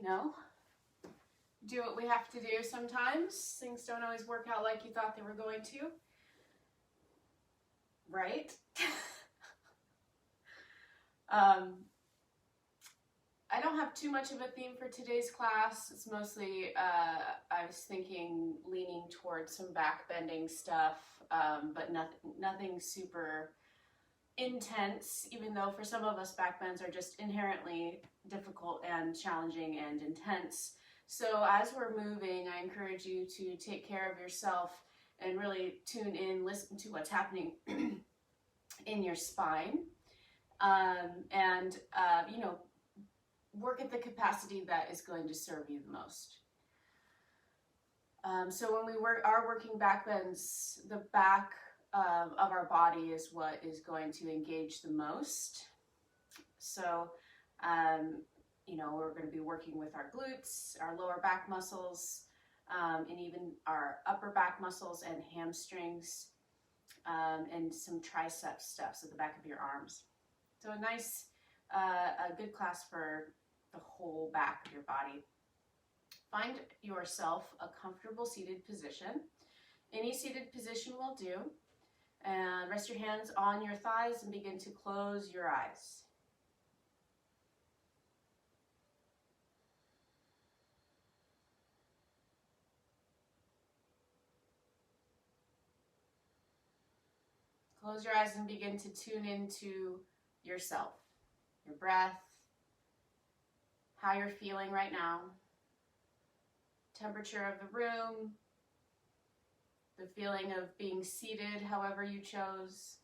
know, do what we have to do sometimes. Things don't always work out like you thought they were going to. Right? I don't have too much of a theme for today's class. It's mostly, I was thinking leaning towards some back bending stuff, but nothing super intense, even though for some of us back bends are just inherently difficult and challenging and intense. So as we're moving, I encourage you to take care of yourself and really tune in, listen to what's happening in your spine, and you know, work at the capacity that is going to serve you the most. So when we are working back bends, the back of our body is what is going to engage the most. So, you know, we're going to be working with our glutes, our lower back muscles, and even our upper back muscles and hamstrings, and some tricep stuff, so the back of your arms. So a nice, a good class for the whole back of your body. Find yourself a comfortable seated position. Any seated position will do. And rest your hands on your thighs and begin to close your eyes. Close your eyes and begin to tune into yourself, your breath, how you're feeling right now, temperature of the room, the feeling of being seated however you chose.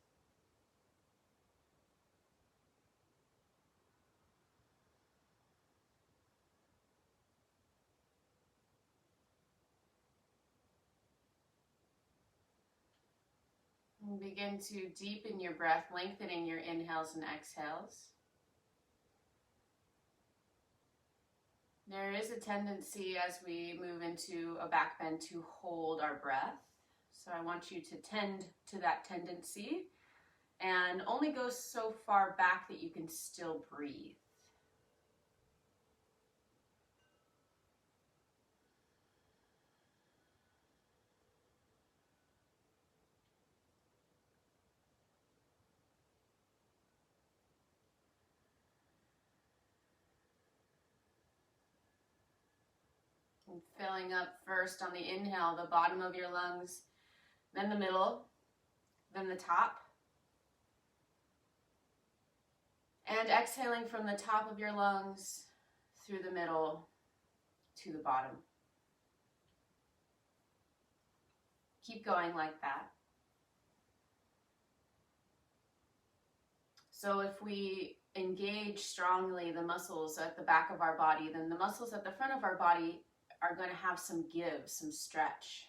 And begin to deepen your breath, lengthening your inhales and exhales. There is a tendency as we move into a back bend to hold our breath. So I want you to tend to that tendency and only go so far back that you can still breathe. And filling up first on the inhale, the bottom of your lungs, then the middle, then the top. And exhaling from the top of your lungs through the middle to the bottom. Keep going like that. So if we engage strongly the muscles at the back of our body, then the muscles at the front of our body are going to have some give, some stretch.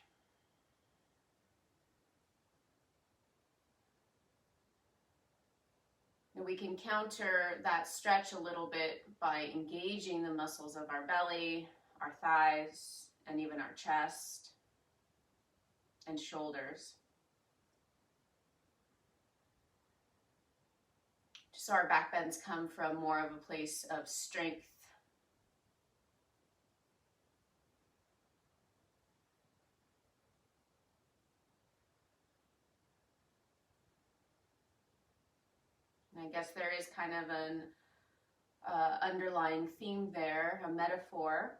And we can counter that stretch a little bit by engaging the muscles of our belly, our thighs, and even our chest and shoulders. So our back bends come from more of a place of strength. And I guess there is kind of an underlying theme there, a metaphor.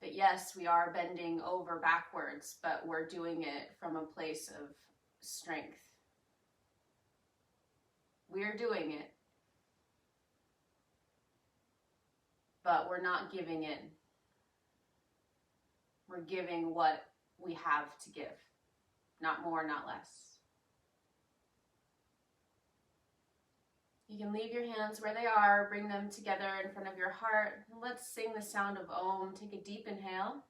That yes, we are bending over backwards, but we're doing it from a place of strength. We're doing it, but we're not giving in. We're giving what we have to give, not more, not less. You can leave your hands where they are, bring them together in front of your heart. And let's sing the sound of Om. Take a deep inhale.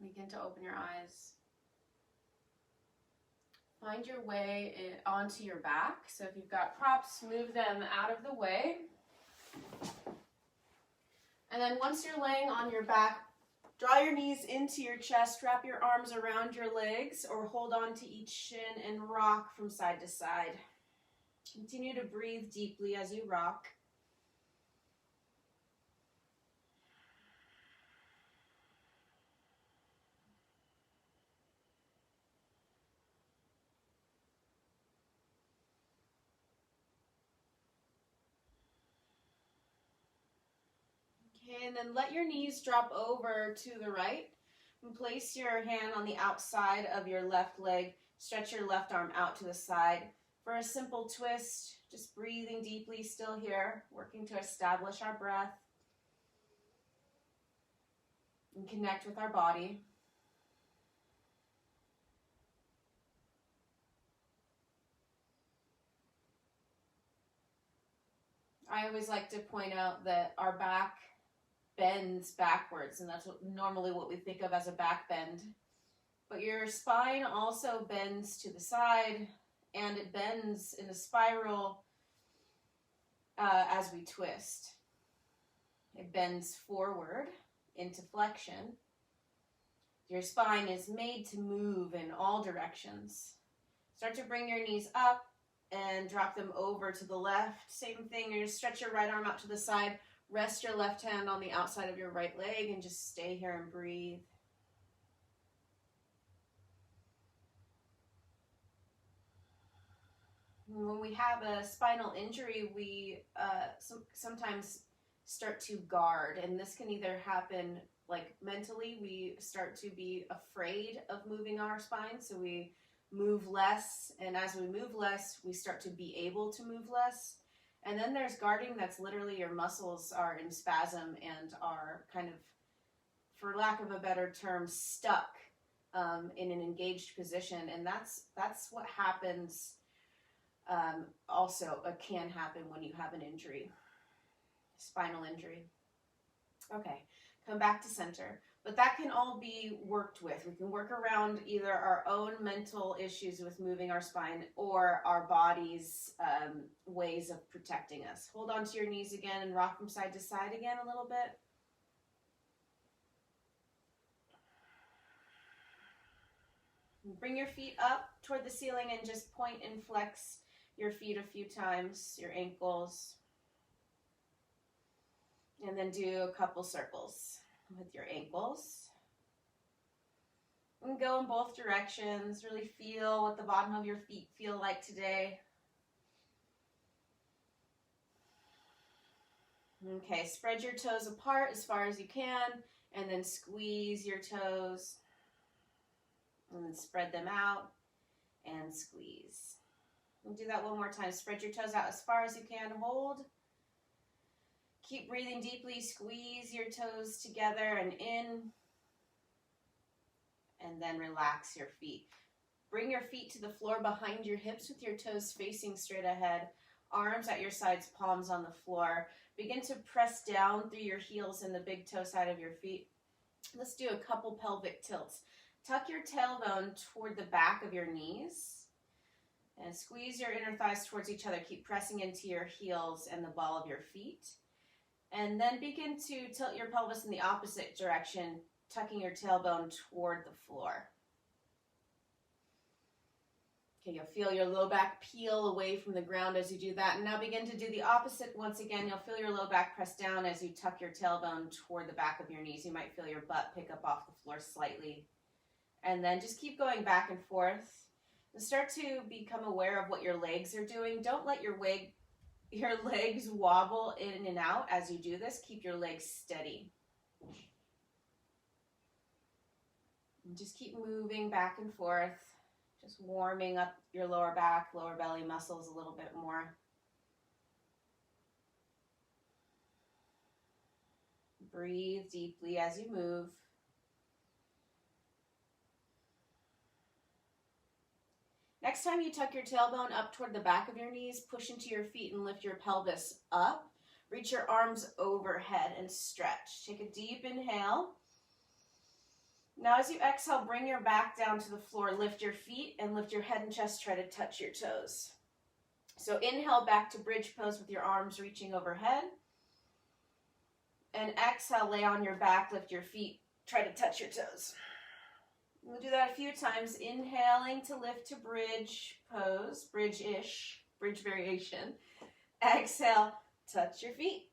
Begin to open your eyes. Find your way onto your back. So if you've got props, move them out of the way. And then once you're laying on your back, draw your knees into your chest, wrap your arms around your legs, or hold on to each shin and rock from side to side. Continue to breathe deeply as you rock. Okay, and then let your knees drop over to the right. And place your hand on the outside of your left leg. Stretch your left arm out to the side for a simple twist. Just breathing deeply still here, working to establish our breath and connect with our body. I always like to point out that our back bends backwards, and that's normally what we think of as a back bend. But your spine also bends to the side, and it bends in a spiral as we twist. It bends forward into flexion. Your spine is made to move in all directions. Start to bring your knees up and drop them over to the left. Same thing, you just stretch your right arm out to the side. Rest your left hand on the outside of your right leg and just stay here and breathe. When we have a spinal injury, we sometimes start to guard, and this can either happen like mentally. We start to be afraid of moving our spine, so we move less, and as we move less, we start to be able to move less. And then there's guarding, that's literally your muscles are in spasm and are kind of, for lack of a better term, stuck in an engaged position. And that's what happens also, can happen when you have an injury, spinal injury. Okay, come back to center. But that can all be worked with. We can work around either our own mental issues with moving our spine or our body's ways of protecting us. Hold on to your knees again and rock from side to side again a little bit. Bring your feet up toward the ceiling and just point and flex your feet a few times, your ankles. And then do a couple circles with your ankles. And go in both directions. Really feel what the bottom of your feet feel like today. Okay, spread your toes apart as far as you can, and then squeeze your toes. And then spread them out and squeeze. And do that one more time. Spread your toes out as far as you can. Hold. Keep breathing deeply. Squeeze your toes together and in. And then relax your feet. Bring your feet to the floor behind your hips with your toes facing straight ahead. Arms at your sides, palms on the floor. Begin to press down through your heels and the big toe side of your feet. Let's do a couple pelvic tilts. Tuck your tailbone toward the back of your knees. And squeeze your inner thighs towards each other. Keep pressing into your heels and the ball of your feet. And then begin to tilt your pelvis in the opposite direction, tucking your tailbone toward the floor. Okay, you'll feel your low back peel away from the ground as you do that. And now begin to do the opposite. Once again, you'll feel your low back press down as you tuck your tailbone toward the back of your knees. You might feel your butt pick up off the floor slightly. And then just keep going back and forth. And start to become aware of what your legs are doing. Don't let your legs wobble in and out as you do this. Keep your legs steady. And just keep moving back and forth. Just warming up your lower back, lower belly muscles a little bit more. Breathe deeply as you move. Next time you tuck your tailbone up toward the back of your knees, push into your feet and lift your pelvis up. Reach your arms overhead and stretch. Take a deep inhale. Now as you exhale, bring your back down to the floor, lift your feet and lift your head and chest, try to touch your toes. So inhale back to bridge pose with your arms reaching overhead. And exhale, lay on your back, lift your feet, try to touch your toes. We'll do that a few times, inhaling to lift to bridge pose, bridge-ish, bridge variation. Exhale, touch your feet.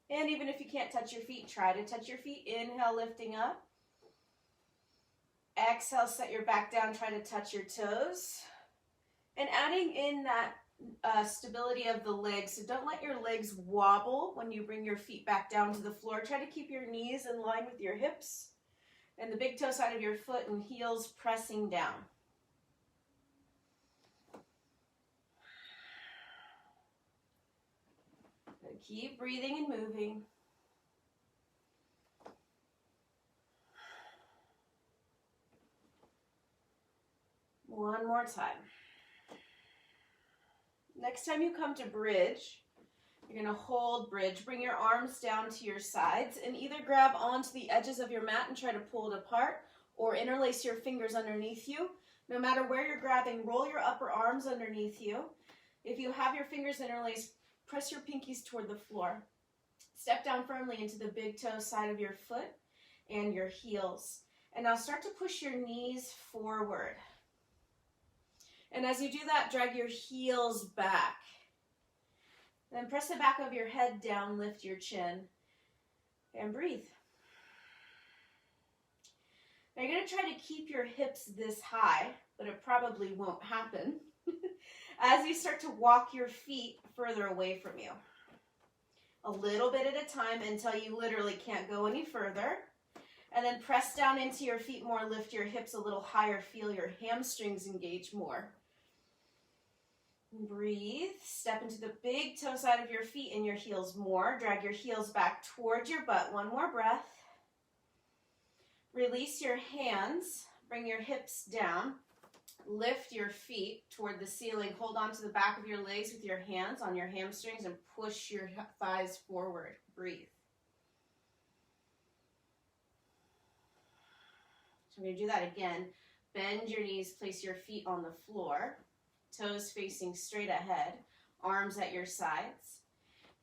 And even if you can't touch your feet, try to touch your feet. Inhale, lifting up. Exhale, set your back down, try to touch your toes. And adding in that stability of the legs. So don't let your legs wobble when you bring your feet back down to the floor. Try to keep your knees in line with your hips and the big toe side of your foot and heels pressing down. Keep breathing and moving. One more time. Next time you come to bridge, you're going to hold bridge. Bring your arms down to your sides and either grab onto the edges of your mat and try to pull it apart or interlace your fingers underneath you. No matter where you're grabbing, roll your upper arms underneath you. If you have your fingers interlaced, press your pinkies toward the floor. Step down firmly into the big toe side of your foot and your heels. And now start to push your knees forward. And as you do that, drag your heels back. Then press the back of your head down, lift your chin, and breathe. Now you're going to try to keep your hips this high, but it probably won't happen as you start to walk your feet further away from you. A little bit at a time until you literally can't go any further. And then press down into your feet more, lift your hips a little higher, feel your hamstrings engage more. Breathe, step into the big toe side of your feet and your heels more. Drag your heels back towards your butt. One more breath. Release your hands, bring your hips down. Lift your feet toward the ceiling. Hold on to the back of your legs with your hands on your hamstrings and push your thighs forward. Breathe. So I'm going to do that again. Bend your knees, place your feet on the floor. Toes facing straight ahead, arms at your sides.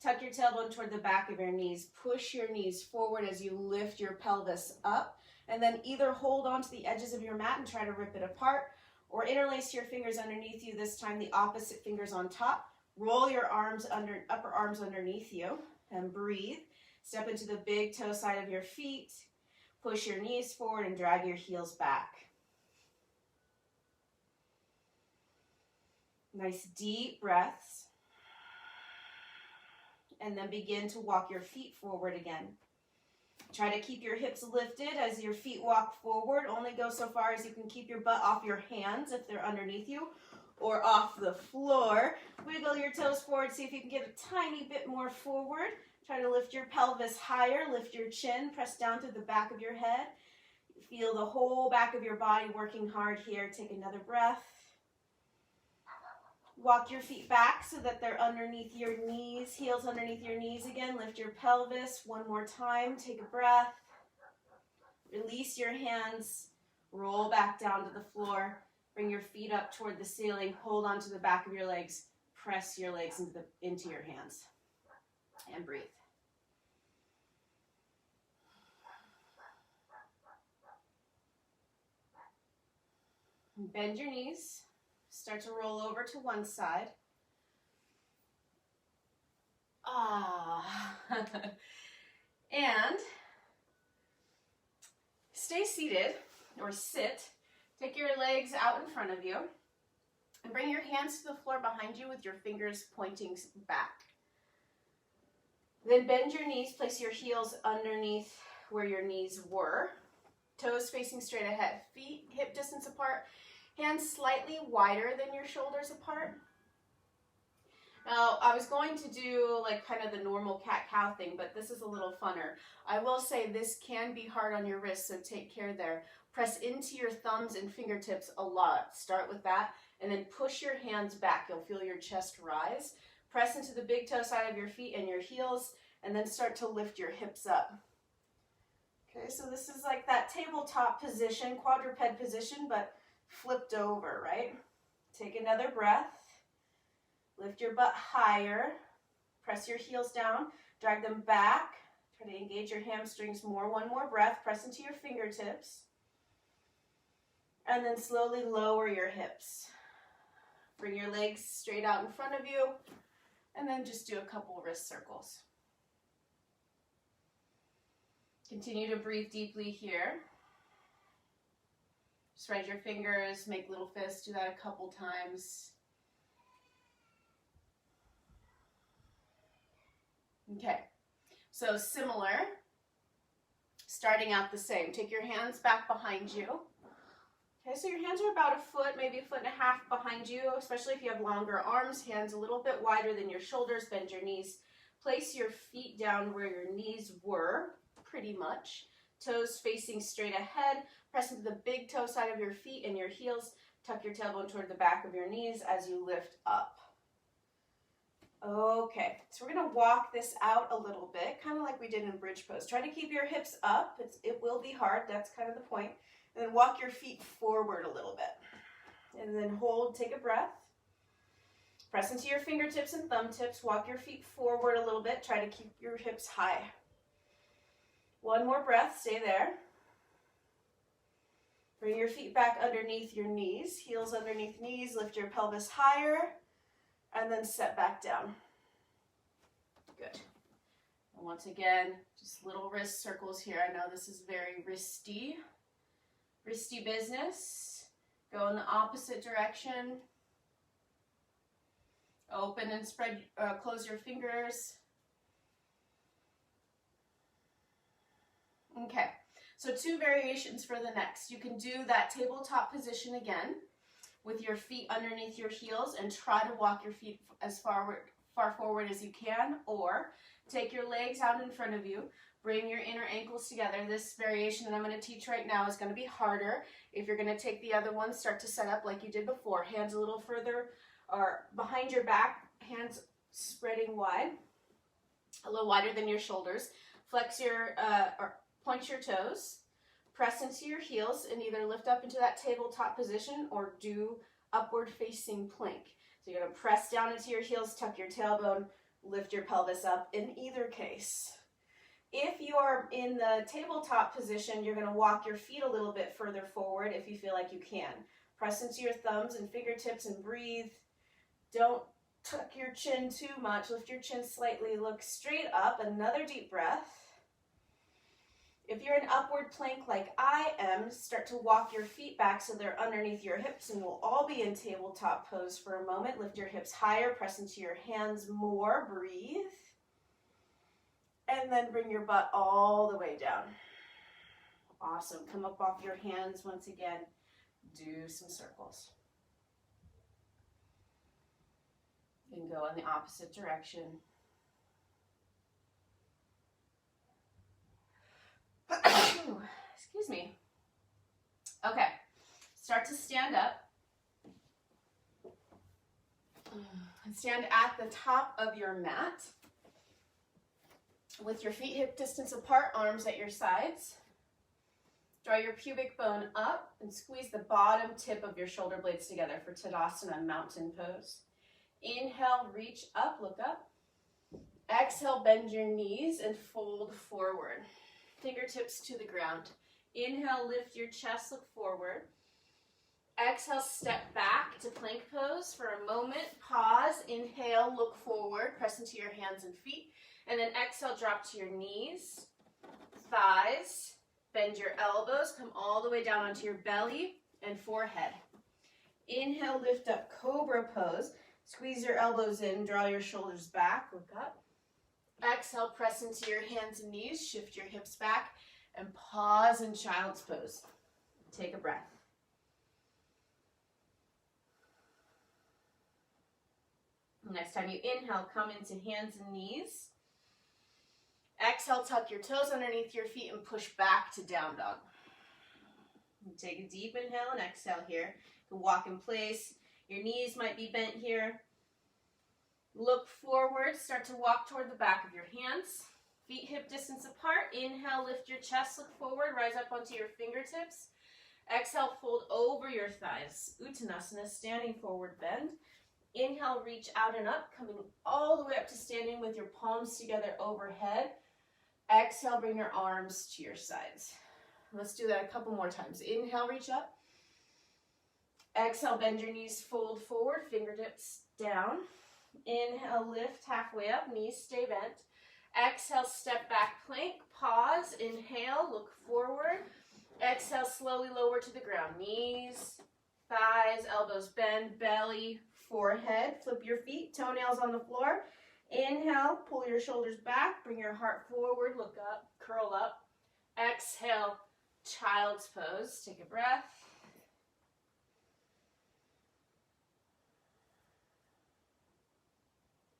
Tuck your tailbone toward the back of your knees. Push your knees forward as you lift your pelvis up. And then either hold onto the edges of your mat and try to rip it apart, or interlace your fingers underneath you, this time the opposite fingers on top. Roll your upper arms underneath you and breathe. Step into the big toe side of your feet. Push your knees forward and drag your heels back. Nice deep breaths. And then begin to walk your feet forward again. Try to keep your hips lifted as your feet walk forward. Only go so far as you can keep your butt off your hands if they're underneath you or off the floor. Wiggle your toes forward. See if you can get a tiny bit more forward. Try to lift your pelvis higher. Lift your chin. Press down through the back of your head. Feel the whole back of your body working hard here. Take another breath. Walk your feet back so that they're underneath your knees, heels underneath your knees again. Lift your pelvis one more time. Take a breath. Release your hands. Roll back down to the floor. Bring your feet up toward the ceiling. Hold onto the back of your legs. Press your legs into your hands. And breathe. Bend your knees. Start to roll over to one side. And stay seated or sit. Take your legs out in front of you and bring your hands to the floor behind you with your fingers pointing back. Then bend your knees, place your heels underneath where your knees were. Toes facing straight ahead, feet hip distance apart. Hands slightly wider than your shoulders apart. Now, I was going to do like kind of the normal cat-cow thing, but this is a little funner. I will say this can be hard on your wrists, so take care there. Press into your thumbs and fingertips a lot. Start with that, and then push your hands back. You'll feel your chest rise. Press into the big toe side of your feet and your heels, and then start to lift your hips up. Okay, so this is like that tabletop position, quadruped position, but flipped over, right? Take another breath. Lift your butt higher. Press your heels down. Drag them back. Try to engage your hamstrings more. One more breath. Press into your fingertips. And then slowly lower your hips. Bring your legs straight out in front of you. And then just do a couple wrist circles. Continue to breathe deeply here. Spread your fingers, make little fists. Do that a couple times. Okay, so similar, starting out the same. Take your hands back behind you. Okay, so your hands are about a foot, maybe a foot and a half behind you, especially if you have longer arms, hands a little bit wider than your shoulders. Bend your knees. Place your feet down where your knees were, pretty much. Toes facing straight ahead. Press into the big toe side of your feet and your heels. Tuck your tailbone toward the back of your knees as you lift up. Okay, so we're going to walk this out a little bit, kind of like we did in bridge pose. Try to keep your hips up. It will be hard. That's kind of the point. And then walk your feet forward a little bit. And then hold, take a breath. Press into your fingertips and thumb tips. Walk your feet forward a little bit. Try to keep your hips high. One more breath. Stay there. Bring your feet back underneath your knees. Heels underneath knees. Lift your pelvis higher. And then set back down. Good. And once again, just little wrist circles here. I know this is very wristy business. Go in the opposite direction. Open and spread, close your fingers. Okay, so 2 variations for the next. You can do that tabletop position again with your feet underneath your heels and try to walk your feet as far forward as you can, or take your legs out in front of you, bring your inner ankles together. This variation that I'm going to teach right now is going to be harder. If you're going to take the other one, start to set up like you did before. Hands a little further or behind your back, hands spreading wide, a little wider than your shoulders. Flex your, or point your toes. Press into your heels and either lift up into that tabletop position or do upward facing plank. So you're going to press down into your heels, tuck your tailbone, lift your pelvis up in either case. If you're in the tabletop position, you're going to walk your feet a little bit further forward if you feel like you can. Press into your thumbs and fingertips and breathe. Don't tuck your chin too much. Lift your chin slightly. Look straight up. Another deep breath. If you're in upward plank like I am, start to walk your feet back so they're underneath your hips, and we'll all be in tabletop pose for a moment. Lift your hips higher, press into your hands more, breathe. And then bring your butt all the way down. Awesome. Come up off your hands once again. Do some circles. And go in the opposite direction. Excuse me. Okay, start to stand up. And stand at the top of your mat with your feet hip distance apart, arms at your sides. Draw your pubic bone up and squeeze the bottom tip of your shoulder blades together for Tadasana, mountain pose. Inhale, reach up, look up. Exhale, bend your knees and fold forward. Fingertips to the ground. Inhale, lift your chest, look forward. Exhale, step back to plank pose for a moment. Pause, inhale, look forward, press into your hands and feet. And then exhale, drop to your knees, thighs, bend your elbows, come all the way down onto your belly and forehead. Inhale, lift up, cobra pose. Squeeze your elbows in, draw your shoulders back, look up. Exhale, press into your hands and knees, shift your hips back, and pause in child's pose. Take a breath. Next time you inhale, come into hands and knees. Exhale, tuck your toes underneath your feet and push back to down dog. Take a deep inhale and exhale here. You can walk in place. Your knees might be bent here. Look forward, start to walk toward the back of your hands. Feet hip distance apart. Inhale, lift your chest, look forward, rise up onto your fingertips. Exhale, fold over your thighs. Uttanasana, standing forward bend. Inhale, reach out and up, coming all the way up to standing with your palms together overhead. Exhale, bring your arms to your sides. Let's do that a couple more times. Inhale, reach up. Exhale, bend your knees, fold forward, fingertips down. Inhale, lift halfway up, knees stay bent. Exhale, step back plank, pause, inhale, look forward. Exhale, slowly lower to the ground. Knees, thighs, elbows bend, belly, forehead. Flip your feet, toenails on the floor. Inhale, pull your shoulders back, bring your heart forward, look up, curl up. Exhale, child's pose. Take a breath.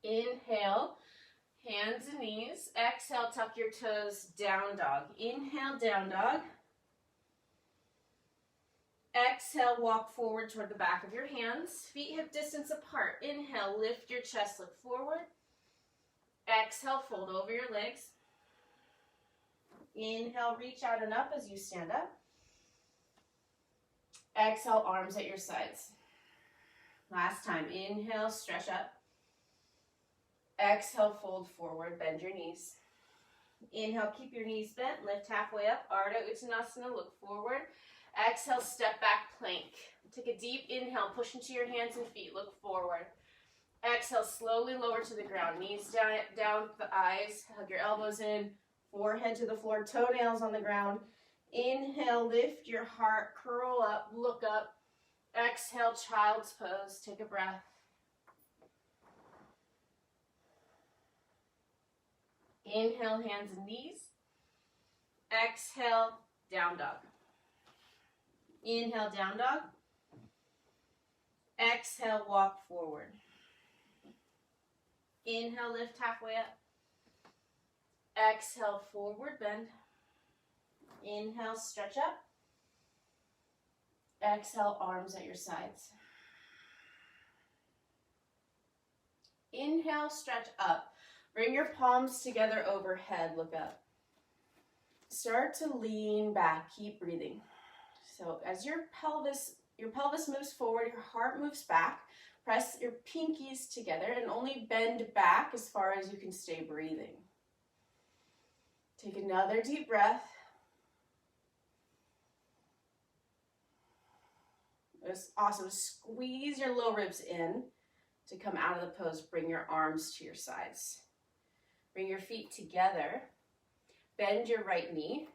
Inhale, hands and knees. Exhale, tuck your toes, down dog. Inhale, down dog. Exhale, walk forward toward the back of your hands. Feet hip distance apart. Inhale, lift your chest, look forward. Exhale, fold over your legs. Inhale, reach out and up as you stand up. Exhale, arms at your sides. Last time. Inhale, stretch up. Exhale, fold forward, bend your knees. Inhale, keep your knees bent, lift halfway up, Ardha Uttanasana, look forward. Exhale, step back, plank. Take a deep inhale, push into your hands and feet, look forward. Exhale, slowly lower to the ground, knees down the eyes, hug your elbows in, forehead to the floor, toenails on the ground. Inhale, lift your heart, curl up, look up. Exhale, child's pose, take a breath. Inhale, hands and knees. Exhale, down dog. Inhale, down dog. Exhale, walk forward. Inhale, lift halfway up. Exhale, forward bend. Inhale, stretch up. Exhale, arms at your sides. Inhale, stretch up. Bring your palms together overhead, look up. Start to lean back, keep breathing. So as your pelvis moves forward, your heart moves back. Press your pinkies together and only bend back as far as you can stay breathing. Take another deep breath. It's awesome. Squeeze your low ribs in to come out of the pose. Bring your arms to your sides. Bring your feet together. Bend your right knee.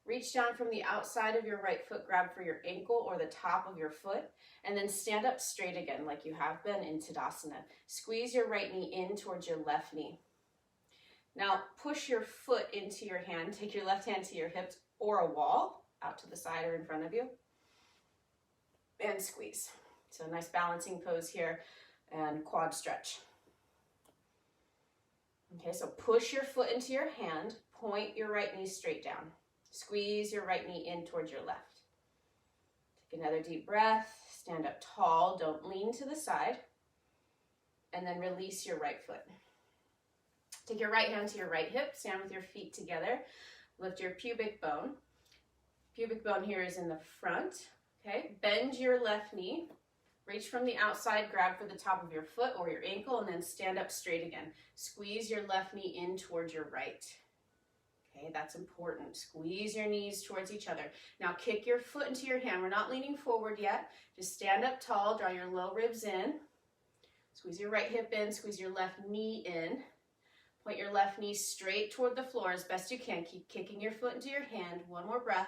Reach down from the outside of your right foot, grab for your ankle or the top of your foot, and then stand up straight again like you have been in Tadasana. Squeeze your right knee in towards your left knee. Now push your foot into your hand. Take your left hand to your hips or a wall out to the side or in front of you. And squeeze. So a nice balancing pose here and quad stretch. Okay, so push your foot into your hand, point your right knee straight down. Squeeze your right knee in towards your left. Take another deep breath, stand up tall, don't lean to the side, and then release your right foot. Take your right hand to your right hip, stand with your feet together, lift your pubic bone. Pubic bone here is in the front, okay? Bend your left knee. Reach from the outside, grab for the top of your foot or your ankle, and then stand up straight again. Squeeze your left knee in towards your right. Okay, that's important. Squeeze your knees towards each other. Now kick your foot into your hand. We're not leaning forward yet. Just stand up tall, draw your low ribs in. Squeeze your right hip in, squeeze your left knee in. Point your left knee straight toward the floor as best you can. Keep kicking your foot into your hand. One more breath.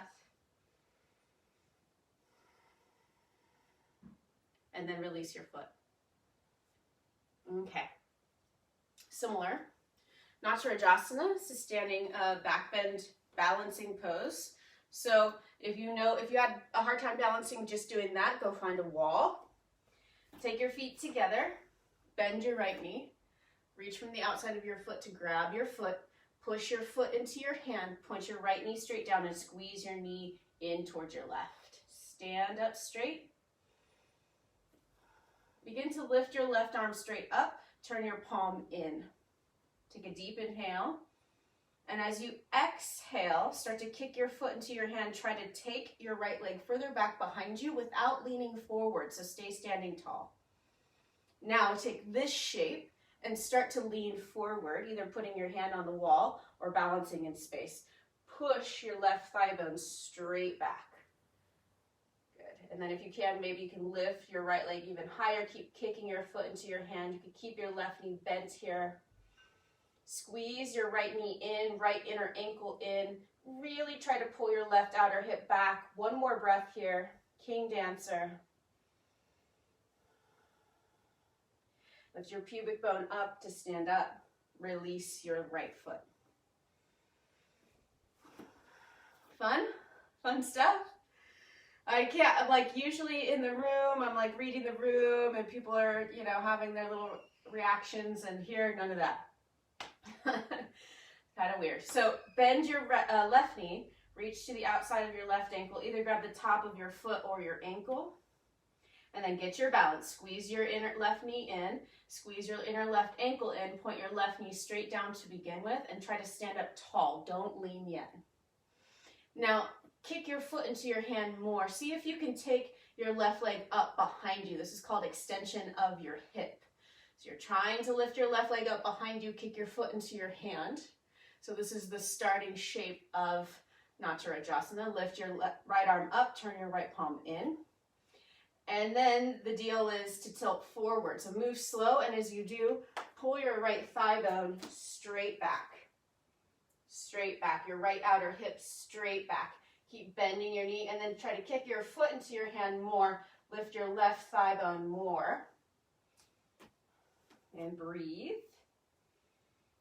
And then release your foot. Okay. Similar. Natarajasana, this is standing back bend balancing pose. So if you had a hard time balancing just doing that, go find a wall. Take your feet together, bend your right knee, reach from the outside of your foot to grab your foot, push your foot into your hand, point your right knee straight down and squeeze your knee in towards your left. Stand up straight. Begin to lift your left arm straight up, turn your palm in. Take a deep inhale. And as you exhale, start to kick your foot into your hand. Try to take your right leg further back behind you without leaning forward, so stay standing tall. Now take this shape and start to lean forward, either putting your hand on the wall or balancing in space. Push your left thigh bone straight back. Good. And then if you can, maybe you can lift your right leg even higher. Keep kicking your foot into your hand. You can keep your left knee bent here. Squeeze your right knee in, right inner ankle in. Really try to pull your left outer hip back. One more breath here. King Dancer. Lift your pubic bone up to stand up. Release your right foot. Fun? Fun stuff? I can't, like, usually in the room, I'm like reading the room and people are, you know, having their little reactions, and here, none of that. Kind of weird. So bend your left knee, reach to the outside of your left ankle, either grab the top of your foot or your ankle, and then get your balance. Squeeze your inner left knee in, squeeze your inner left ankle in, point your left knee straight down to begin with, and try to stand up tall. Don't lean yet. Now, kick your foot into your hand more. See if you can take your left leg up behind you. This is called extension of your hip. So you're trying to lift your left leg up behind you, kick your foot into your hand. So this is the starting shape of Natarajasana. Lift your right arm up, turn your right palm in. And then the deal is to tilt forward. So move slow, and as you do, pull your right thigh bone straight back. Straight back. Your right outer hip straight back. Keep bending your knee, and then try to kick your foot into your hand more. Lift your left thigh bone more. And breathe.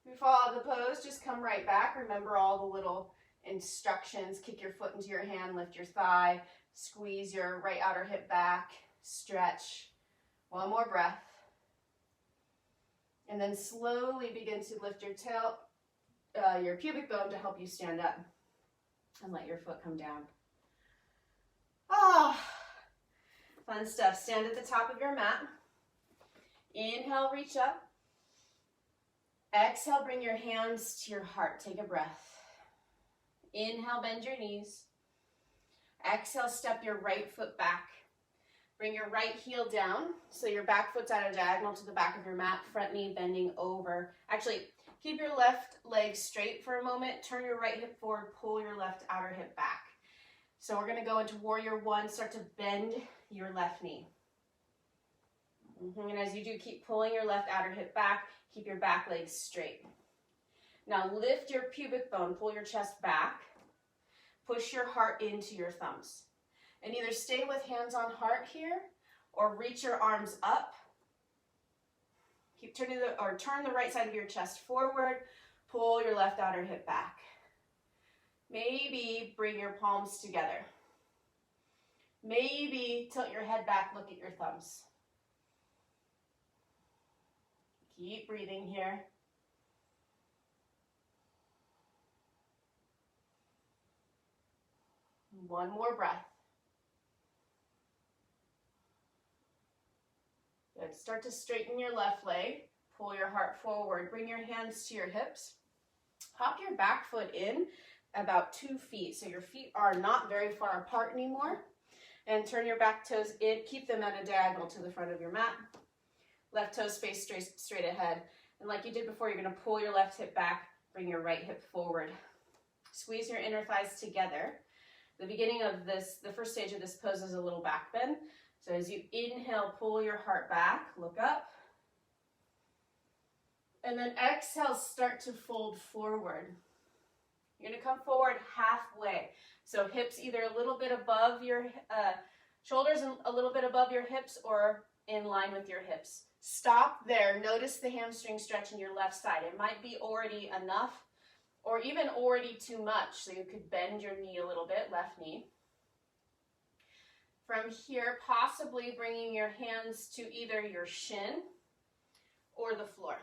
If you fall out of the pose, just come right back. Remember all the little instructions. Kick your foot into your hand, lift your thigh, squeeze your right outer hip back, stretch. One more breath. And then slowly begin to lift your tail, your pubic bone to help you stand up. And let your foot come down. Ah, fun stuff. Stand at the top of your mat. Inhale, reach up. Exhale, bring your hands to your heart. Take a breath. Inhale, bend your knees. Exhale, step your right foot back. Bring your right heel down, so your back foot's at a diagonal to the back of your mat, front knee bending over. Actually, keep your left leg straight for a moment. Turn your right hip forward, pull your left outer hip back. So we're gonna go into Warrior One, start to bend your left knee. And as you do, keep pulling your left outer hip back, keep your back leg straight. Now lift your pubic bone, pull your chest back, push your heart into your thumbs. And either stay with hands on heart here, or reach your arms up. Keep turning turn the right side of your chest forward, pull your left outer hip back. Maybe bring your palms together. Maybe tilt your head back, look at your thumbs. Keep breathing here. One more breath. Good. Start to straighten your left leg. Pull your heart forward. Bring your hands to your hips. Hop your back foot in about 2 feet. So your feet are not very far apart anymore. And turn your back toes in. Keep them at a diagonal to the front of your mat. Left toes face straight ahead. And like you did before, you're going to pull your left hip back. Bring your right hip forward. Squeeze your inner thighs together. The beginning of this, the first stage of this pose is a little back bend. So as you inhale, pull your heart back, look up. And then exhale, start to fold forward. You're gonna come forward halfway. So hips either a little bit above your shoulders and a little bit above your hips, or in line with your hips. Stop there. Notice the hamstring stretch in your left side. It might be already enough, or even already too much. So you could bend your knee a little bit, left knee. From here, possibly bringing your hands to either your shin or the floor.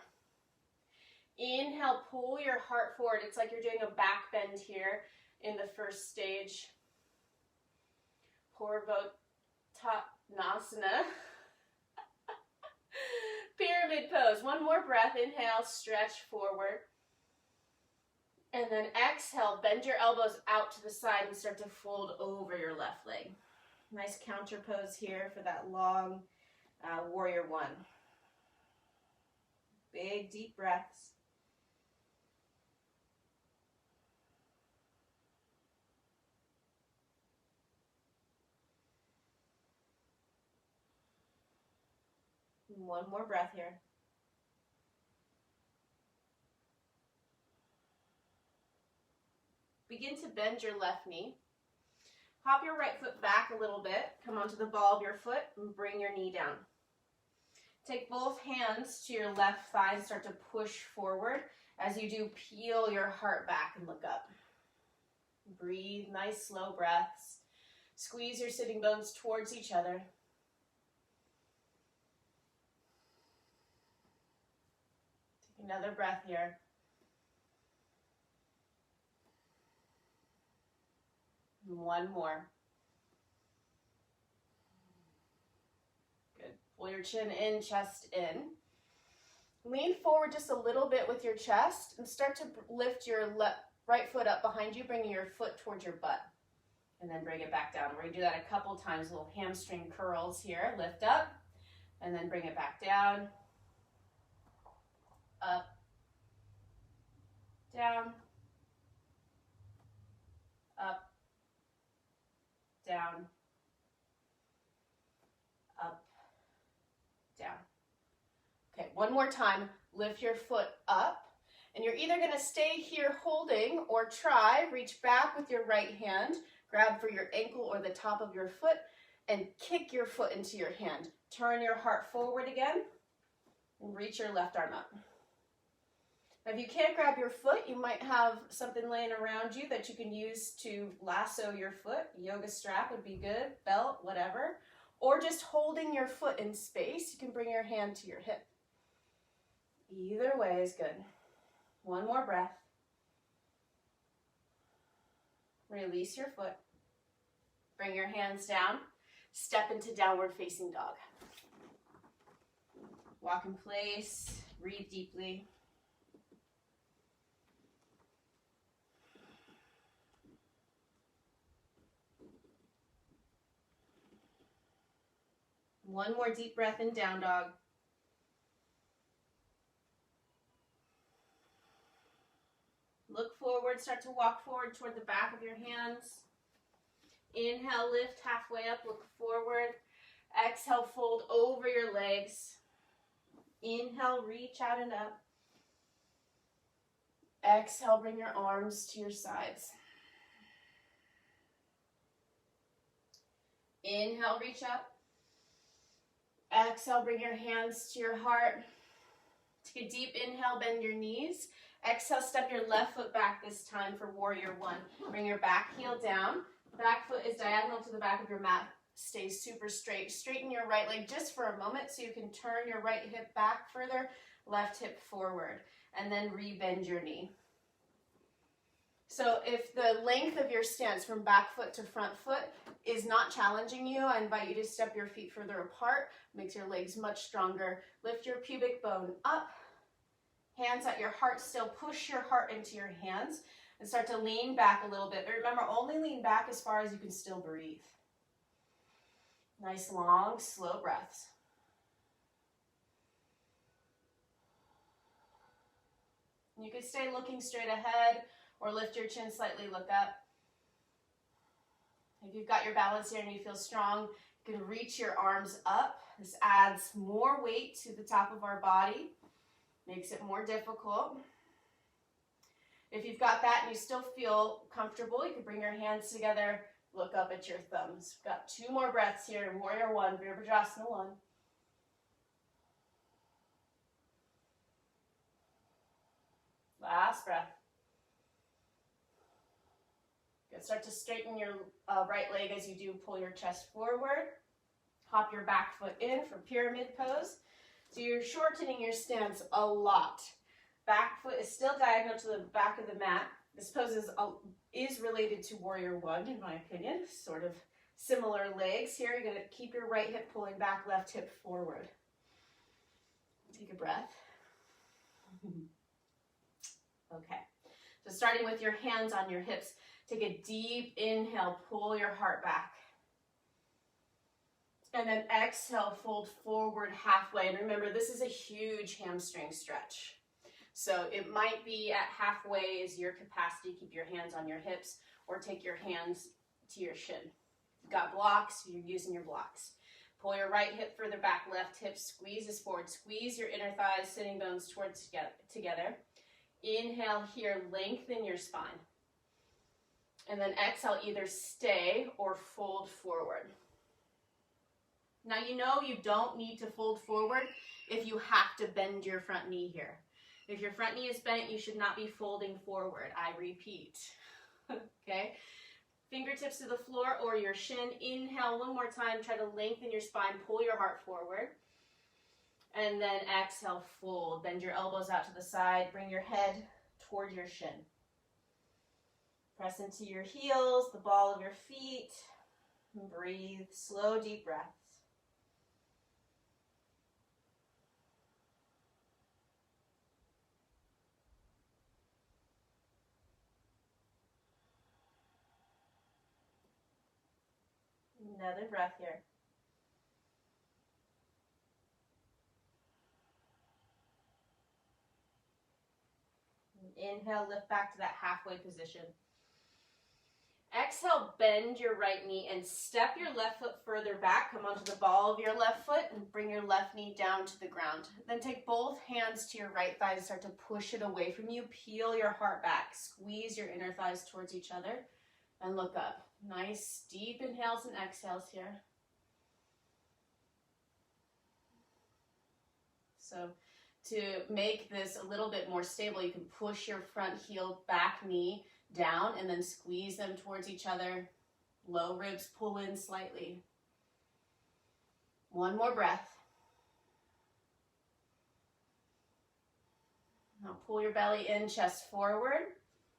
Inhale, pull your heart forward. It's like you're doing a back bend here in the first stage. Purvottanasana. Pyramid pose. One more breath. Inhale, stretch forward. And then exhale, bend your elbows out to the side and start to fold over your left leg. Nice counter pose here for that long warrior one. Big deep breaths. One more breath here. Begin to bend your left knee. Hop your right foot back a little bit. Come onto the ball of your foot and bring your knee down. Take both hands to your left thigh and start to push forward. As you do, peel your heart back and look up. Breathe, nice slow breaths. Squeeze your sitting bones towards each other. Take another breath here. One more. Good. Pull your chin in, chest in. Lean forward just a little bit with your chest and start to lift your right foot up behind you, bringing your foot towards your butt. And then bring it back down. We're going to do that a couple times, little hamstring curls here. Lift up and then bring it back down. Up, down, up, down, up, down. Okay, one more time. Lift your foot up. And you're either going to stay here holding or try, reach back with your right hand, grab for your ankle or the top of your foot, and kick your foot into your hand. Turn your heart forward again, and reach your left arm up. Now, if you can't grab your foot, you might have something laying around you that you can use to lasso your foot. Yoga strap would be good, belt, whatever. Or just holding your foot in space, you can bring your hand to your hip. Either way is good. One more breath. Release your foot. Bring your hands down. Step into downward facing dog. Walk in place. Breathe deeply. One more deep breath in down dog. Look forward, start to walk forward toward the back of your hands. Inhale, lift halfway up, look forward. Exhale, fold over your legs. Inhale, reach out and up. Exhale, bring your arms to your sides. Inhale, reach up. Exhale, bring your hands to your heart. Take a deep inhale, bend your knees. Exhale, step your left foot back this time for warrior one. Bring your back heel down. Back foot is diagonal to the back of your mat. Stay super straight. Straighten your right leg just for a moment so you can turn your right hip back further, left hip forward, and then re-bend your knee. So if the length of your stance from back foot to front foot is not challenging you, I invite you to step your feet further apart. Makes your legs much stronger. Lift your pubic bone up. Hands at your heart still. Push your heart into your hands and start to lean back a little bit. But remember, only lean back as far as you can still breathe. Nice, long, slow breaths. You can stay looking straight ahead or lift your chin slightly, look up. If you've got your balance here and you feel strong, you can reach your arms up. This adds more weight to the top of our body, makes it more difficult. If you've got that and you still feel comfortable, you can bring your hands together, look up at your thumbs. We've got 2 more breaths here in Warrior One, Virabhadrasana 1. Last breath. Good. Start to straighten your right leg as you do pull your chest forward. Hop your back foot in for pyramid pose. So you're shortening your stance a lot. Back foot is still diagonal to the back of the mat. This pose is related to Warrior One, in my opinion. Sort of similar legs here. You're going to keep your right hip pulling back, left hip forward. Take a breath. Okay. So starting with your hands on your hips, take a deep inhale, pull your heart back. And then exhale, fold forward halfway. And remember, this is a huge hamstring stretch. So it might be at halfway is your capacity. Keep your hands on your hips or take your hands to your shin. You've got blocks, you're using your blocks. Pull your right hip further back, left hip squeezes forward. Squeeze your inner thighs, sitting bones towards together. Inhale here, lengthen your spine. And then exhale, either stay or fold forward. Now you know you don't need to fold forward if you have to bend your front knee here. If your front knee is bent, you should not be folding forward. I repeat. Okay? Fingertips to the floor or your shin. Inhale one more time. Try to lengthen your spine. Pull your heart forward. And then exhale, fold. Bend your elbows out to the side. Bring your head toward your shin. Press into your heels, the ball of your feet. And breathe. Slow, deep breaths. Another breath here. Inhale, lift back to that halfway position. Exhale, bend your right knee and step your left foot further back. Come onto the ball of your left foot and bring your left knee down to the ground. Then take both hands to your right thigh and start to push it away from you. Peel your heart back. Squeeze your inner thighs towards each other and look up. Nice deep inhales and exhales here. So to make this a little bit more stable, you can push your front heel, back knee down and then squeeze them towards each other. Low ribs pull in slightly. One more breath. Now pull your belly in, chest forward.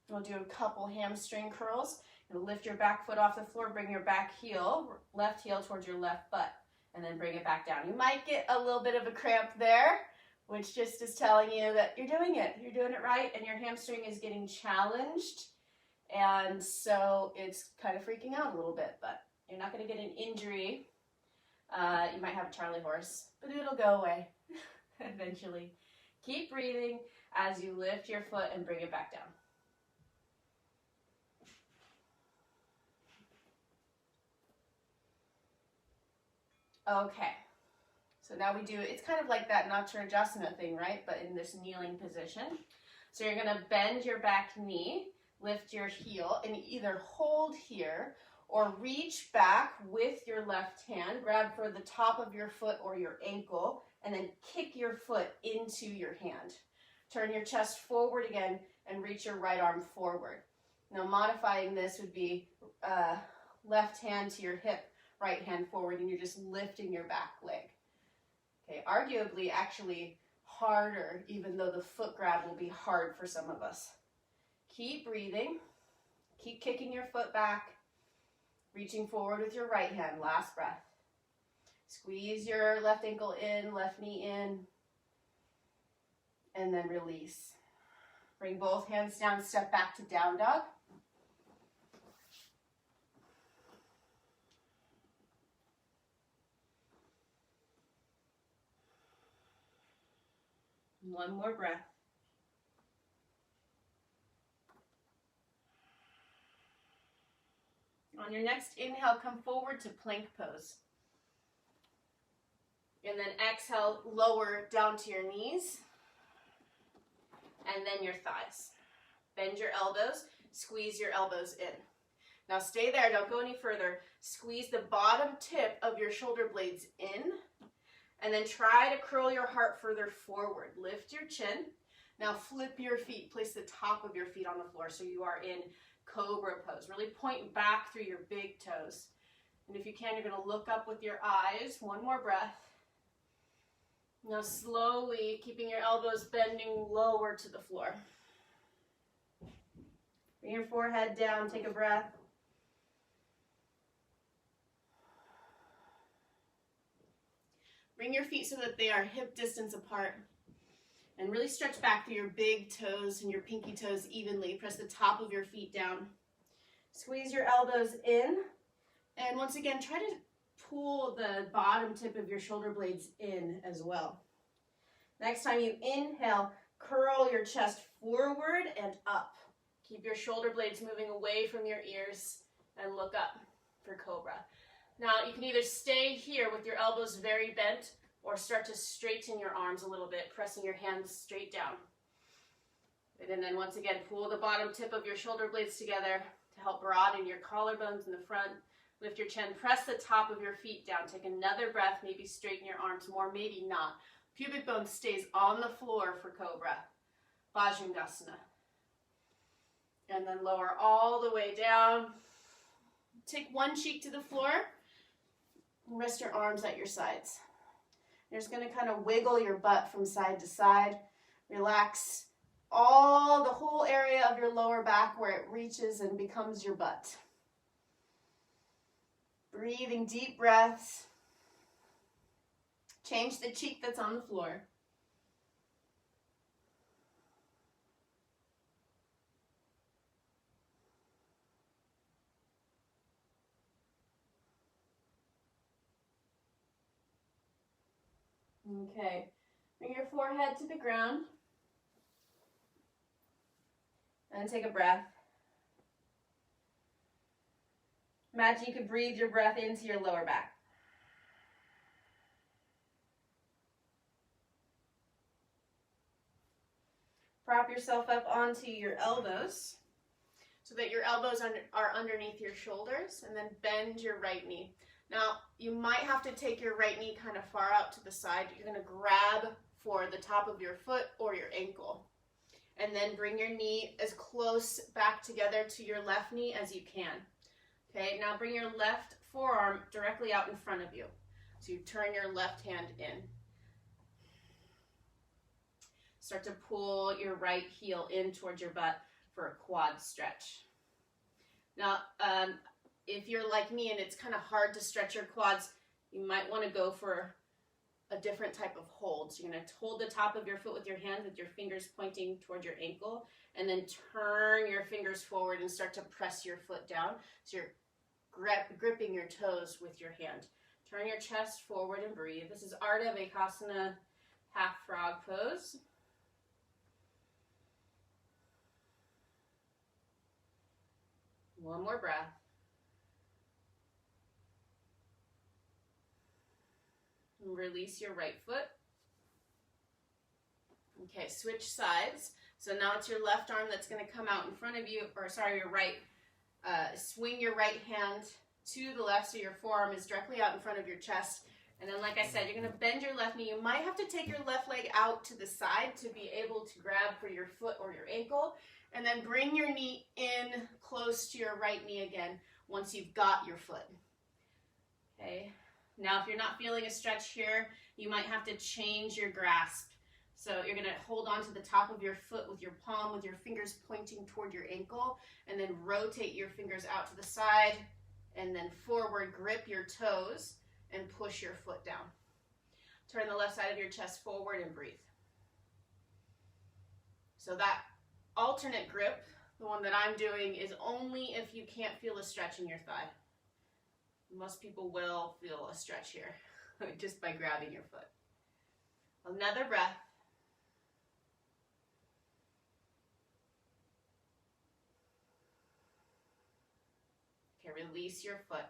We'll do a couple hamstring curls. You'll lift your back foot off the floor, bring your back heel, left heel towards your left butt, and then bring it back down. You might get a little bit of a cramp there, which just is telling you that you're doing it right, and your hamstring is getting challenged, and so it's kind of freaking out a little bit, but you're not going to get an injury. You might have a Charlie horse, but it'll go away eventually. Keep breathing as you lift your foot and bring it back down. Okay, so now we do, it's kind of like that Natrajasana thing, right? But in this kneeling position. So you're going to bend your back knee, lift your heel, and either hold here or reach back with your left hand, grab for the top of your foot or your ankle, and then kick your foot into your hand. Turn your chest forward again and reach your right arm forward. Now modifying this would be left hand to your hip, right hand forward, and you're just lifting your back leg. Okay, arguably actually harder, even though the foot grab will be hard for some of us. Keep breathing. Keep kicking your foot back, reaching forward with your right hand. Last breath. Squeeze your left ankle in, left knee in, and then release. Bring both hands down, step back to down dog. One more breath. On your next inhale, come forward to plank pose. And then exhale, lower down to your knees. And then your thighs. Bend your elbows, squeeze your elbows in. Now stay there, don't go any further. Squeeze the bottom tip of your shoulder blades in. And then try to curl your heart further forward. Lift your chin. Now flip your feet. Place the top of your feet on the floor so you are in cobra pose. Really point back through your big toes. And if you can, you're going to look up with your eyes. One more breath. Now slowly, keeping your elbows bending lower to the floor. Bring your forehead down. Take a breath. Bring your feet so that they are hip distance apart. And really stretch back through your big toes and your pinky toes evenly. Press the top of your feet down. Squeeze your elbows in. And once again, try to pull the bottom tip of your shoulder blades in as well. Next time you inhale, curl your chest forward and up. Keep your shoulder blades moving away from your ears and look up for Cobra. Now you can either stay here with your elbows very bent or start to straighten your arms a little bit, pressing your hands straight down. And then once again, pull the bottom tip of your shoulder blades together to help broaden your collarbones in the front. Lift your chin, press the top of your feet down. Take another breath, maybe straighten your arms more, maybe not. Pubic bone stays on the floor for Cobra. Bhujangasana. And then lower all the way down. Take one cheek to the floor. And rest your arms at your sides. You're just going to kind of wiggle your butt from side to side. Relax the whole area of your lower back where it reaches and becomes your butt. Breathing deep breaths. Change the cheek that's on the floor. Okay, bring your forehead to the ground and take a breath. Imagine you could breathe your breath into your lower back. Prop yourself up onto your elbows so that your elbows are underneath your shoulders, and then bend your right knee. Now, you might have to take your right knee kind of far out to the side. You're going to grab for the top of your foot or your ankle. And then bring your knee as close back together to your left knee as you can. Okay, now bring your left forearm directly out in front of you. So you turn your left hand in. Start to pull your right heel in towards your butt for a quad stretch. Now, if you're like me and it's kind of hard to stretch your quads, you might want to go for a different type of hold. So you're going to hold the top of your foot with your hand with your fingers pointing toward your ankle, and then turn your fingers forward and start to press your foot down. So you're gripping your toes with your hand. Turn your chest forward and breathe. This is Ardha Vaikasana, half frog pose. One more breath. And release your right foot. Okay, switch sides. So now it's your left arm that's going to come out in front of you, or sorry, your right. Swing your right hand to the left so your forearm is directly out in front of your chest. And then, like I said, you're going to bend your left knee. You might have to take your left leg out to the side to be able to grab for your foot or your ankle. And then bring your knee in close to your right knee again once you've got your foot. Okay. Now, if you're not feeling a stretch here, you might have to change your grasp. So you're going to hold on to the top of your foot with your palm, with your fingers pointing toward your ankle, and then rotate your fingers out to the side, and then forward, grip your toes, and push your foot down. Turn the left side of your chest forward and breathe. So that alternate grip, the one that I'm doing, is only if you can't feel a stretch in your thigh. Most people will feel a stretch here just by grabbing your foot. Another breath. Okay, release your foot.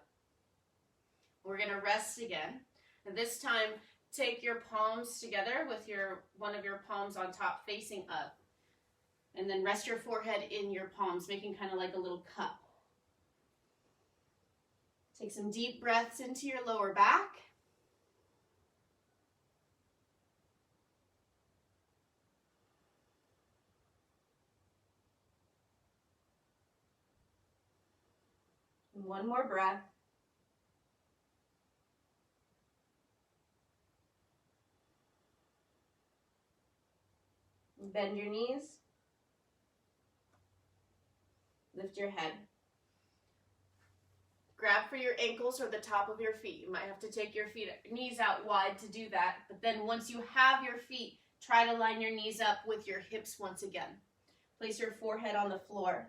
We're going to rest again. And this time, take your palms together with one of your palms on top facing up. And then rest your forehead in your palms, making kind of like a little cup. Take some deep breaths into your lower back. And one more breath. Bend your knees. Lift your head. Grab for your ankles or the top of your feet. You might have to take your knees out wide to do that. But then once you have your feet, Try to line your knees up with your hips once again. Place your forehead on the floor.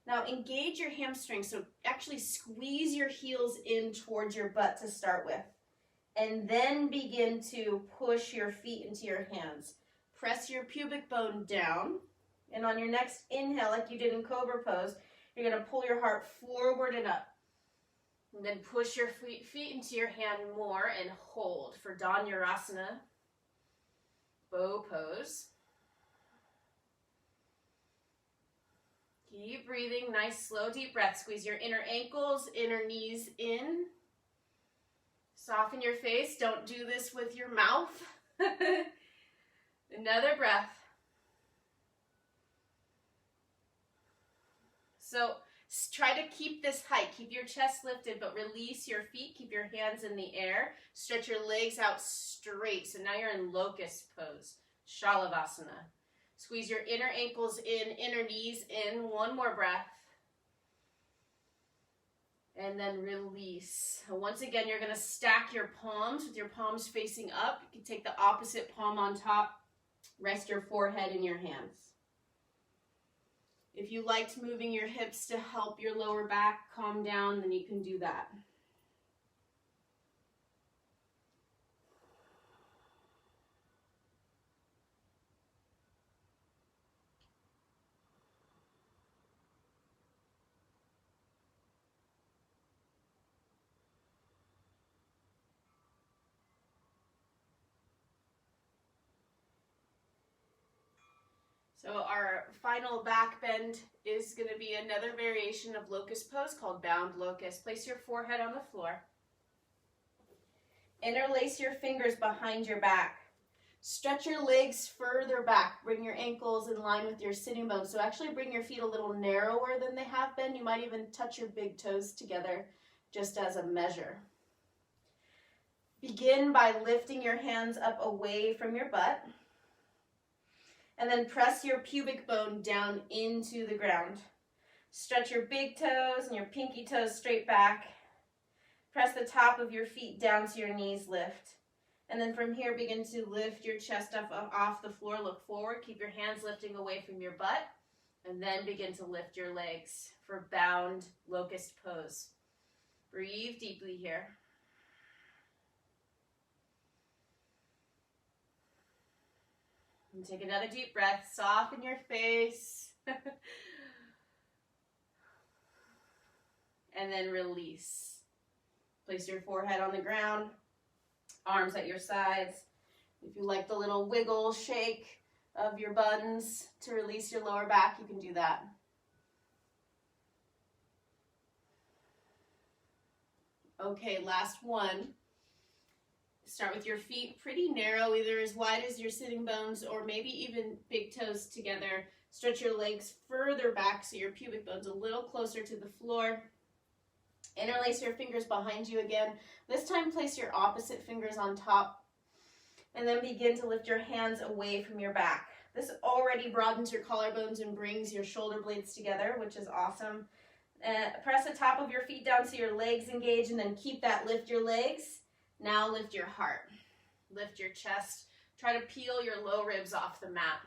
Now engage your hamstrings, so actually squeeze your heels in towards your butt to start with. And then begin to push your feet into your hands. Press your pubic bone down. And on your next inhale, like you did in Cobra Pose, you're going to pull your heart forward and up. And then push your feet into your hand more and hold for Dhanurasana, bow pose. Keep breathing, nice slow deep breath. Squeeze your inner ankles, inner knees in. Soften your face, don't do this with your mouth. Another breath. So try to keep this height, keep your chest lifted, but release your feet, keep your hands in the air. Stretch your legs out straight. So now you're in locust pose, Shalavasana. Squeeze your inner ankles in, inner knees in. One more breath. And then release. Once again, you're going to stack your palms with your palms facing up. You can take the opposite palm on top. Rest your forehead in your hands. If you liked moving your hips to help your lower back calm down, then you can do that. So our final back bend is going to be another variation of locust pose called bound locust. Place your forehead on the floor. Interlace your fingers behind your back. Stretch your legs further back. Bring your ankles in line with your sitting bones. So actually bring your feet a little narrower than they have been. You might even touch your big toes together just as a measure. Begin by lifting your hands up away from your butt. And then press your pubic bone down into the ground. Stretch your big toes and your pinky toes straight back. Press the top of your feet down to your knees, lift. And then from here, begin to lift your chest up off the floor, look forward, keep your hands lifting away from your butt, and then begin to lift your legs for bound locust pose. Breathe deeply here. And take another deep breath, soften your face. And then release. Place your forehead on the ground, arms at your sides. If you like the little wiggle shake of your buns to release your lower back, you can do that. Okay, last one. Start with your feet pretty narrow, either as wide as your sitting bones or maybe even big toes together. Stretch your legs further back so your pubic bone's a little closer to the floor. Interlace your fingers behind you again. This time place your opposite fingers on top and then begin to lift your hands away from your back. This already broadens your collarbones and brings your shoulder blades together, which is awesome. Press the top of your feet down so your legs engage and then keep that, lift your legs. Now lift your heart, lift your chest. Try to peel your low ribs off the mat.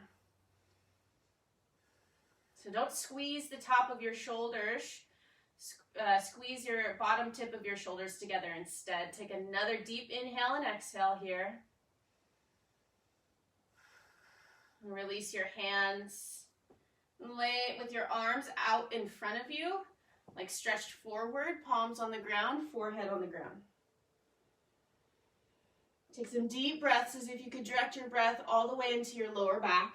So don't squeeze the top of your shoulders. Squeeze your bottom tip of your shoulders together instead. Take another deep inhale and exhale here. And release your hands. Lay with your arms out in front of you, like stretched forward, palms on the ground, forehead on the ground. Take some deep breaths as if you could direct your breath all the way into your lower back.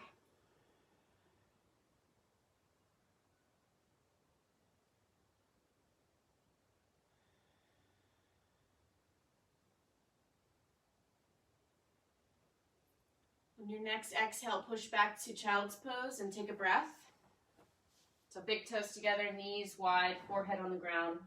On your next exhale, push back to child's pose and take a breath. So big toes together, knees wide, forehead on the ground.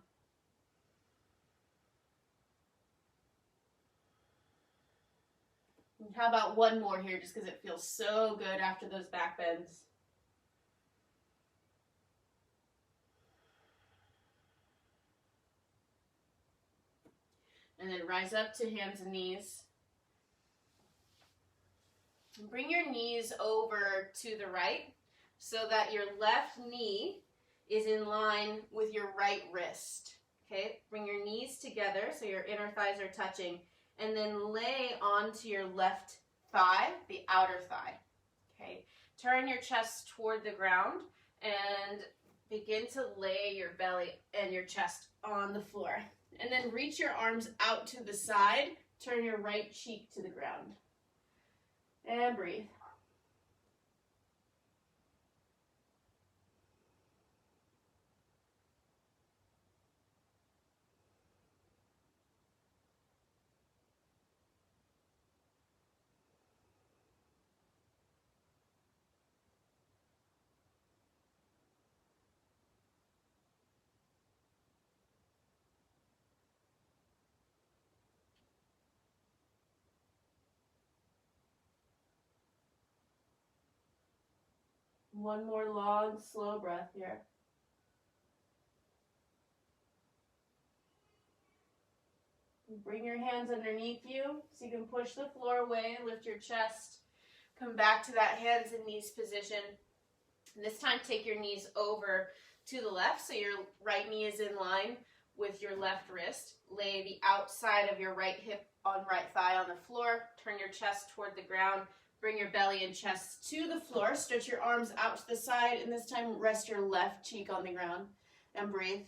How about one more here, just because it feels so good after those back bends. And then rise up to hands and knees. Bring your knees over to the right so that your left knee is in line with your right wrist. Okay, bring your knees together so your inner thighs are touching, and then lay onto your left thigh, the outer thigh. Okay, turn your chest toward the ground and begin to lay your belly and your chest on the floor. And then reach your arms out to the side, turn your right cheek to the ground. And breathe. One more long, slow breath here. Bring your hands underneath you so you can push the floor away, lift your chest, come back to that hands and knees position. And this time take your knees over to the left so your right knee is in line with your left wrist. Lay the outside of your right hip on right thigh on the floor. Turn your chest toward the ground. Bring your belly and chest to the floor. Stretch your arms out to the side, and this time rest your left cheek on the ground and breathe.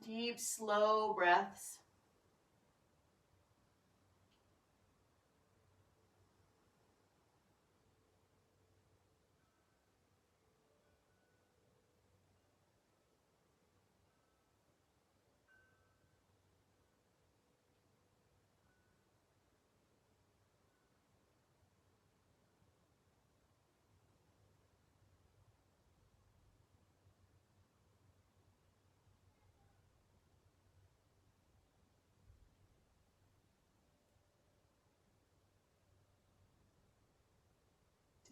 Deep, slow breaths.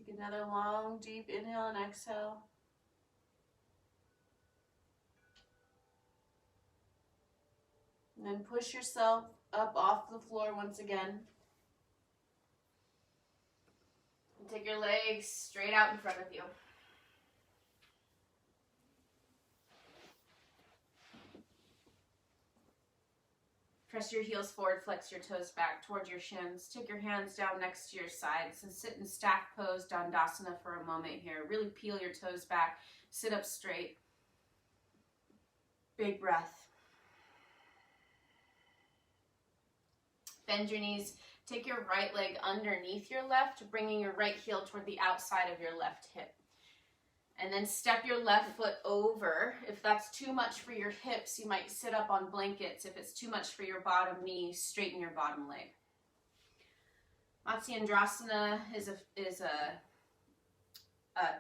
Take another long, deep inhale and exhale. And then push yourself up off the floor once again. And take your legs straight out in front of you. Press your heels forward, flex your toes back towards your shins. Take your hands down next to your sides and sit in stack pose, Dandasana, for a moment here. Really peel your toes back, sit up straight. Big breath. Bend your knees. Take your right leg underneath your left, bringing your right heel toward the outside of your left hip. And then step your left foot over. If that's too much for your hips, you might sit up on blankets. If it's too much for your bottom knee, straighten your bottom leg. Matsyendrasana is a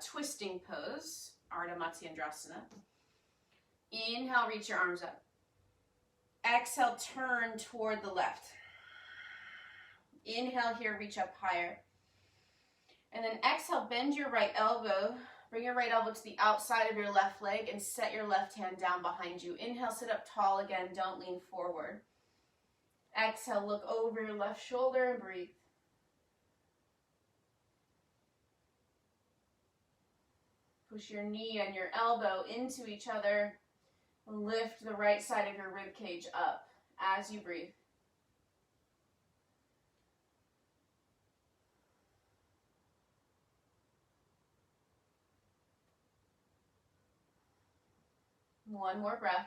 twisting pose, Ardha Matsyendrasana. Inhale, reach your arms up. Exhale, turn toward the left. Inhale here, reach up higher. And then exhale, bend your right elbow. Bring your right elbow to the outside of your left leg and set your left hand down behind you. Inhale, sit up tall again. Don't lean forward. Exhale, look over your left shoulder and breathe. Push your knee and your elbow into each other. Lift the right side of your rib cage up as you breathe. One more breath.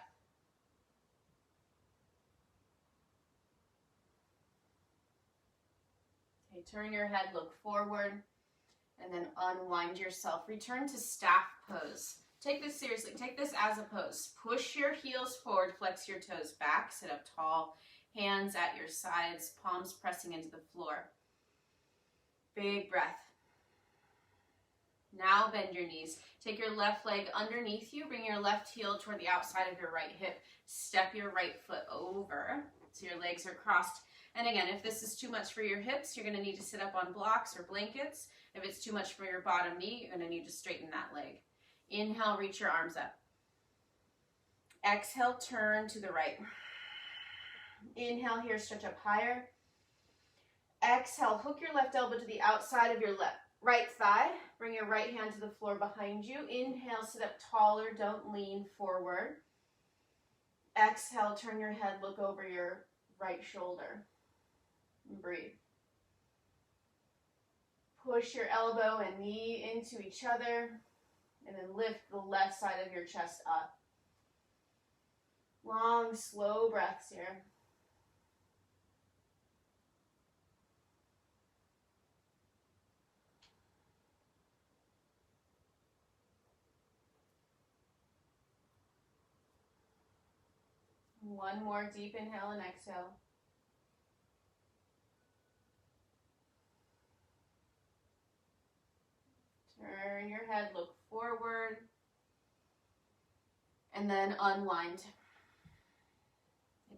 Okay, turn your head, look forward, and then unwind yourself. Return to staff pose. Take this seriously. Take this as a pose. Push your heels forward, flex your toes back, sit up tall, hands at your sides, palms pressing into the floor. Big breath. Now bend your knees. Take your left leg underneath you. Bring your left heel toward the outside of your right hip. Step your right foot over so your legs are crossed. And again, if this is too much for your hips, you're going to need to sit up on blocks or blankets. If it's too much for your bottom knee, you're going to need to straighten that leg. Inhale, reach your arms up. Exhale, turn to the right. Inhale here, stretch up higher. Exhale, hook your left elbow to the outside of your right thigh. Bring your right hand to the floor behind you. Inhale, sit up taller, don't lean forward. Exhale, turn your head, look over your right shoulder. And breathe. Push your elbow and knee into each other, and then lift the left side of your chest up. Long, slow breaths here. One more deep inhale and exhale. Turn your head, look forward, and then unwind.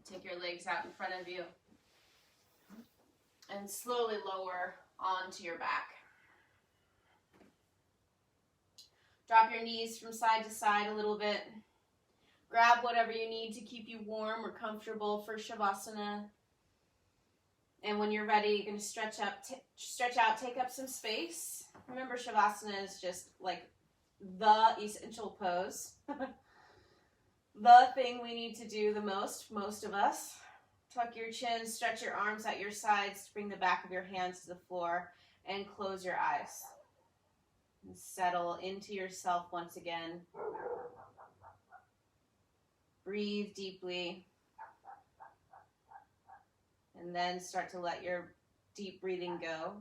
Take your legs out in front of you and slowly lower onto your back. Drop your knees from side to side a little bit. Grab whatever you need to keep you warm or comfortable for Shavasana. And when you're ready, you're going to stretch out, take up some space. Remember, Shavasana is just like the essential pose. The thing we need to do the most of us. Tuck your chin, stretch your arms at your sides to bring the back of your hands to the floor, and close your eyes. And settle into yourself once again. Breathe deeply. And then start to let your deep breathing go.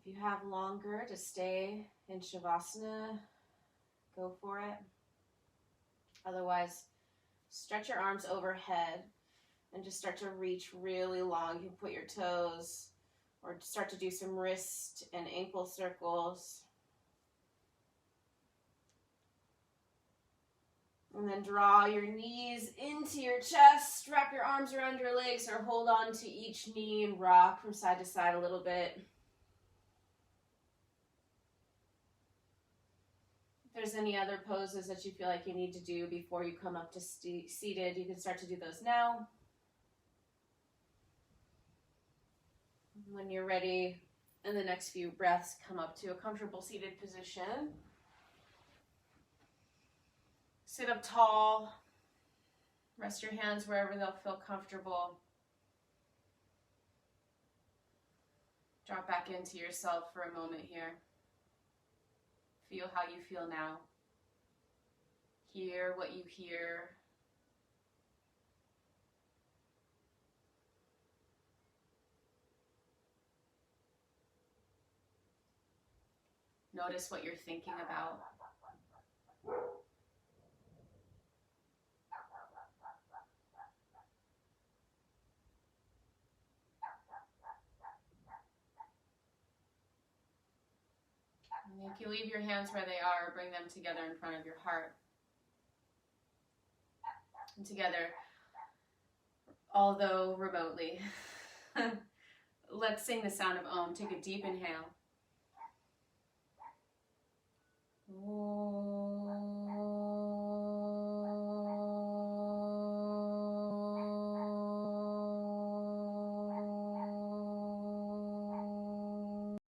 If you have longer to stay in Shavasana, go for it. Otherwise, stretch your arms overhead and just start to reach really long. You can put your toes or start to do some wrist and ankle circles. And then draw your knees into your chest, wrap your arms around your legs or hold on to each knee and rock from side to side a little bit. If there's any other poses that you feel like you need to do before you come up to seated, you can start to do those now. When you're ready, in the next few breaths, come up to a comfortable seated position. Sit up tall. Rest your hands wherever they'll feel comfortable. Drop back into yourself for a moment here. Feel how you feel now. Hear what you hear. Notice what you're thinking about. And you can leave your hands where they are, bring them together in front of your heart. And together, although remotely, let's sing the sound of Om. Take a deep inhale. Om.